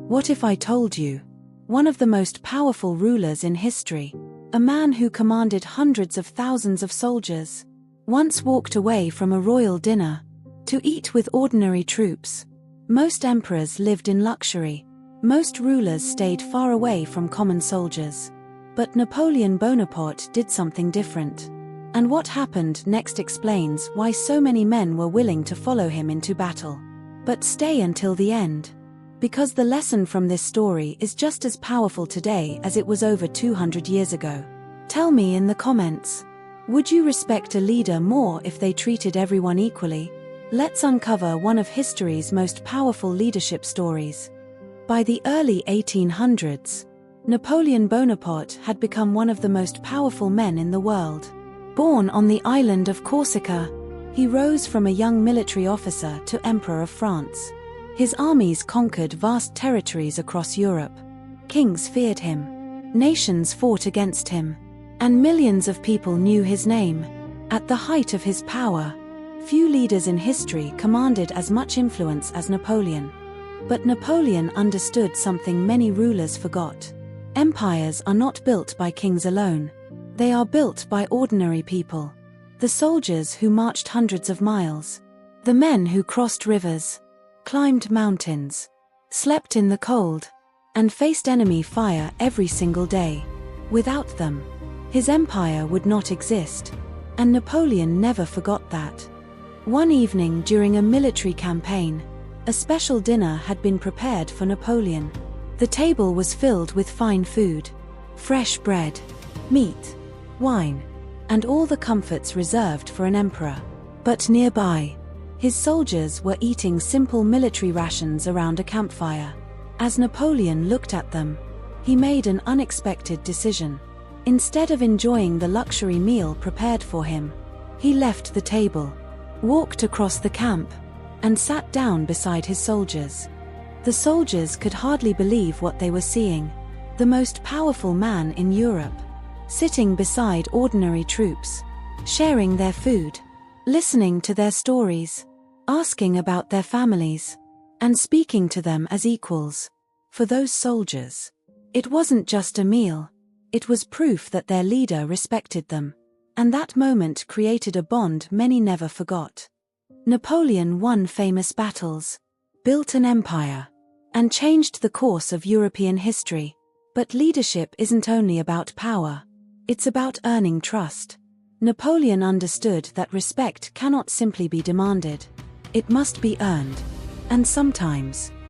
What if I told you? One of the most powerful rulers in history, a man who commanded hundreds of thousands of soldiers, once walked away from a royal dinner to eat with ordinary troops. Most emperors lived in luxury. Most rulers stayed far away from common soldiers. But Napoleon Bonaparte did something different. And what happened next explains why so many men were willing to follow him into battle. But stay until the end. Because the lesson from this story is just as powerful today as it was over 200 years ago. Tell me in the comments. Would you respect a leader more if they treated everyone equally? Let's uncover one of history's most powerful leadership stories. By the early 1800s, Napoleon Bonaparte had become one of the most powerful men in the world. Born on the island of Corsica, he rose from a young military officer to Emperor of France. His armies conquered vast territories across Europe. Kings feared him. Nations fought against him. And millions of people knew his name. At the height of his power, few leaders in history commanded as much influence as Napoleon. But Napoleon understood something many rulers forgot. Empires are not built by kings alone. They are built by ordinary people. The soldiers who marched hundreds of miles. The men who crossed rivers, climbed mountains, slept in the cold, and faced enemy fire every single day. Without them, his empire would not exist. And Napoleon never forgot that. One evening during a military campaign, a special dinner had been prepared for Napoleon. The table was filled with fine food, fresh bread, meat, wine, and all the comforts reserved for an emperor. But nearby, his soldiers were eating simple military rations around a campfire. As Napoleon looked at them, he made an unexpected decision. Instead of enjoying the luxury meal prepared for him, he left the table, walked across the camp, and sat down beside his soldiers. The soldiers could hardly believe what they were seeing. The most powerful man in Europe, sitting beside ordinary troops, sharing their food, listening to their stories, asking about their families, and speaking to them as equals. For those soldiers, it wasn't just a meal, it was proof that their leader respected them. And that moment created a bond many never forgot. Napoleon won famous battles, built an empire, and changed the course of European history. But leadership isn't only about power, it's about earning trust. Napoleon understood that respect cannot simply be demanded. It must be earned. And sometimes,